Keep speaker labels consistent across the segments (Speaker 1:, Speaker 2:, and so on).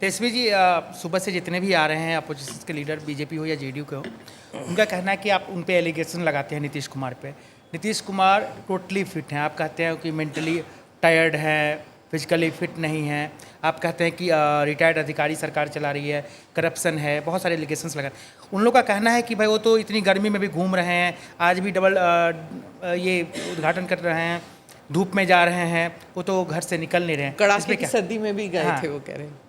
Speaker 1: तेजस्वी जी, सुबह से जितने भी आ रहे हैं अपोजिशन के लीडर, बीजेपी हो या जेडीयू के हो, उनका कहना है कि आप उन पे एलिगेशन लगाते हैं नीतीश कुमार पे। नीतीश कुमार टोटली फिट हैं, आप कहते हैं कि मेंटली टायर्ड है, फिजिकली फिट नहीं है। आप कहते हैं कि रिटायर्ड अधिकारी सरकार चला रही है, करप्शन है, बहुत सारे एलिगेशंस लगा। उन लोग का कहना है कि भाई वो तो इतनी गर्मी में भी घूम रहे हैं, आज भी डबल ये उद्घाटन कर रहे हैं, धूप में जा रहे हैं, वो तो घर से निकल नहीं रहे हैं।
Speaker 2: कड़ाके की सर्दी में भी गए थे, वो कह रहे हैं।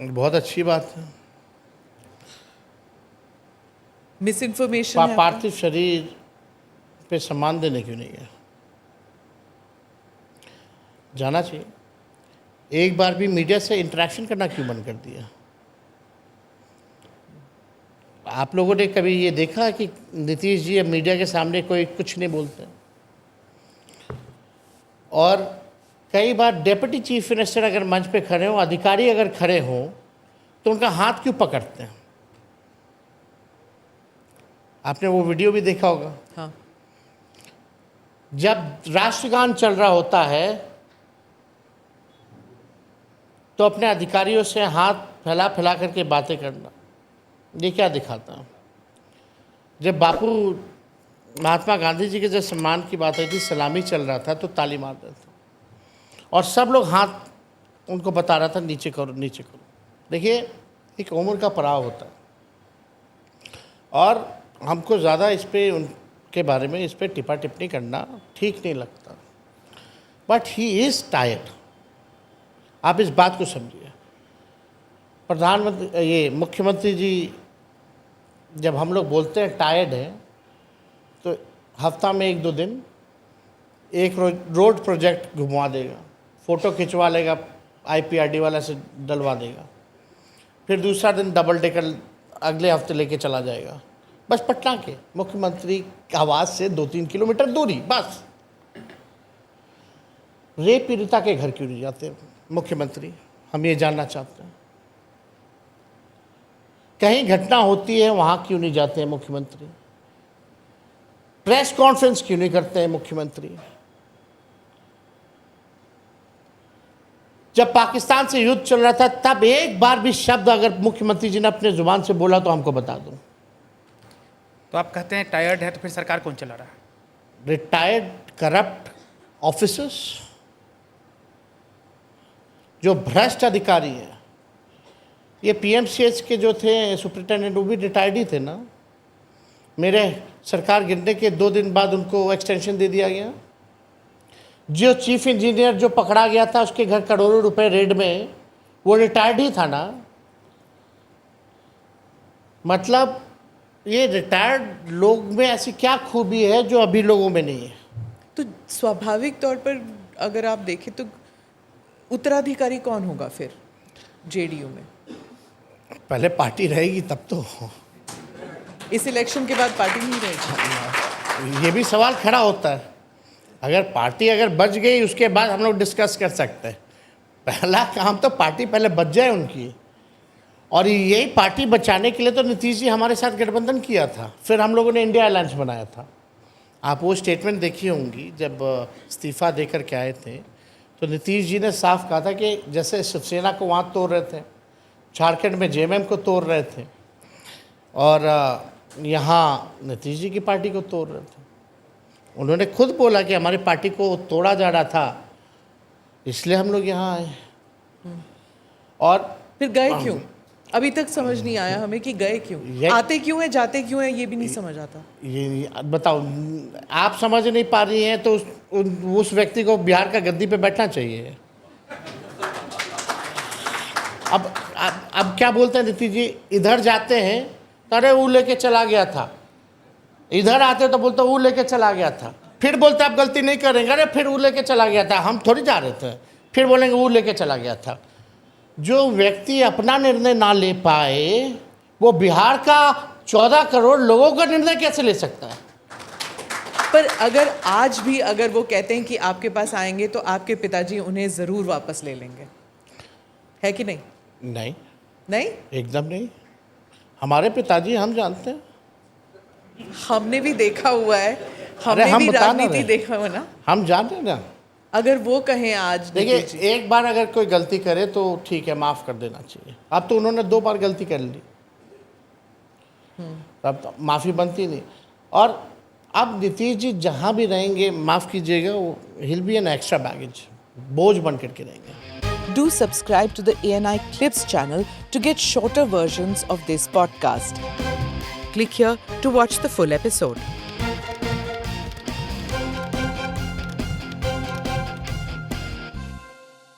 Speaker 3: बहुत अच्छी बात है।
Speaker 2: मिस इन्फॉर्मेशन
Speaker 3: पार्थिव शरीर पे सम्मान देने क्यों नहीं है? जाना चाहिए। एक बार भी मीडिया से इंटरेक्शन करना क्यों बंद कर दिया? आप लोगों ने कभी ये देखा कि नीतीश जी अब मीडिया के सामने कोई कुछ नहीं बोलते? और कई बार डेप्यूटी चीफ मिनिस्टर अगर मंच पे खड़े हों, अधिकारी अगर खड़े हों, तो उनका हाथ क्यों पकड़ते हैं? आपने वो वीडियो भी देखा होगा।
Speaker 2: हाँ।
Speaker 3: जब राष्ट्रगान चल रहा होता है तो अपने अधिकारियों से हाथ फैला फैला करके बातें करना, ये क्या दिखाता है? जब बापू महात्मा गांधी जी के जब सम्मान की बात आई थी, सलामी चल रहा था तो ताली मार रहे थे और सब लोग हाथ उनको बता रहा था नीचे करो नीचे करो। देखिए, एक उम्र का पड़ाव होता है और हमको ज़्यादा इस पर उनके बारे में इस पर टिप्पा टिप्पणी करना ठीक नहीं लगता। But he is tired. आप इस बात को समझिए। प्रधानमंत्री, ये मुख्यमंत्री जी, जब हम लोग बोलते हैं टायर्ड हैं, तो हफ्ता में 1-2 दिन एक रोड प्रोजेक्ट घुमवा देगा, फ़ोटो खिंचवा लेगा, IPRD वाला से डलवा देगा, फिर दूसरा दिन डबल डेकर अगले हफ्ते लेके चला जाएगा। बस पटना के मुख्यमंत्री आवास से 2-3 किलोमीटर दूरी बस। रेप पीड़िता के घर क्यों नहीं जाते मुख्यमंत्री? हम ये जानना चाहते हैं। कहीं घटना होती है वहाँ क्यों नहीं जाते हैं मुख्यमंत्री? प्रेस कॉन्फ्रेंस क्यों नहीं करते हैं मुख्यमंत्री? जब पाकिस्तान से युद्ध चल रहा था तब एक बार भी शब्द अगर मुख्यमंत्री जी ने अपने जुबान से बोला तो हमको बता दो।
Speaker 1: तो आप कहते हैं टायर्ड है, तो फिर सरकार कौन चला रहा है?
Speaker 3: रिटायर्ड करप्ट ऑफिसर्स, जो भ्रष्ट अधिकारी हैं। ये PMCH के जो थे सुपरिटेंडेंट, वो भी रिटायर्ड ही थे ना। मेरे सरकार गिरने के 2 दिन बाद उनको एक्सटेंशन दे दिया गया। जो चीफ इंजीनियर जो पकड़ा गया था उसके घर करोड़ों रुपए रेड में, वो रिटायर्ड ही था ना। मतलब ये रिटायर्ड लोग में ऐसी क्या खूबी है जो अभी लोगों में नहीं है?
Speaker 2: तो स्वाभाविक तौर पर अगर आप देखें तो उत्तराधिकारी कौन होगा फिर जेडीयू में?
Speaker 3: पहले पार्टी रहेगी तब तो।
Speaker 2: इस इलेक्शन के बाद पार्टी नहीं रहेगी?
Speaker 3: ये भी सवाल खड़ा होता है। अगर पार्टी अगर बच गई उसके बाद हम लोग डिस्कस कर सकते हैं। पहला काम तो पार्टी पहले बच जाए उनकी, और यही पार्टी बचाने के लिए तो नीतीश जी हमारे साथ गठबंधन किया था, फिर हम लोगों ने इंडिया अलायंस बनाया था। आप वो स्टेटमेंट देखी होंगी जब इस्तीफा देकर के आए थे, तो नीतीश जी ने साफ कहा था कि जैसे शिवसेना को वहाँ तोड़ रहे थे, झारखंड में JMM को तोड़ रहे थे, और यहाँ नीतीश जी की पार्टी को तोड़ रहे थे। उन्होंने खुद बोला कि हमारी पार्टी को तोड़ा जा रहा था, इसलिए हम लोग यहाँ आए। और
Speaker 2: फिर गए क्यों? अभी तक समझ नहीं आया हमें कि गए क्यों, आते क्यों हैं, जाते क्यों हैं, ये भी नहीं समझ आता।
Speaker 3: ये बताओ, आप समझ नहीं पा रही हैं तो उस व्यक्ति को बिहार का गद्दी पे बैठना चाहिए। अब क्या बोलते हैं नीतीश जी? इधर जाते हैं तो अरे वो लेके चला गया था, इधर आते तो बोलते वो लेके चला गया था, फिर बोलते आप गलती नहीं करेंगे, अरे फिर वो लेके चला गया था, हम थोड़ी जा रहे थे, फिर बोलेंगे वो लेके चला गया था। जो व्यक्ति अपना निर्णय ना ले पाए वो बिहार का 14 करोड़ लोगों का निर्णय कैसे ले सकता है?
Speaker 2: पर अगर आज भी अगर वो कहते हैं कि आपके पास आएंगे तो आपके पिताजी उन्हें ज़रूर वापस ले लेंगे, है कि नहीं?
Speaker 3: नहीं,
Speaker 2: नहीं,
Speaker 3: एकदम नहीं। हमारे पिताजी हम जानते हैं,
Speaker 2: हमने भी देखा हुआ है, हमने भी राजनीति देखा हुआ ना।
Speaker 3: हम जानते हैं ना।
Speaker 2: अगर वो कहें आज
Speaker 3: देखिए,
Speaker 2: नीतीश जी,
Speaker 3: एक बार अगर कोई गलती करे तो ठीक है, माफ़ कर देना चाहिए। अब तो उन्होंने 2 बार गलती कर ली, अब तो माफ़ी बनती नहीं। और अब नीतीश जी जहाँ भी रहेंगे, माफ़ कीजिएगा, वो हिल बी एन एक्स्ट्रा बैगेज, बोझ बन करके रहेंगे।
Speaker 2: do subscribe to the ANI Clips channel to get shorter versions of this podcast. Click here to watch the full episode.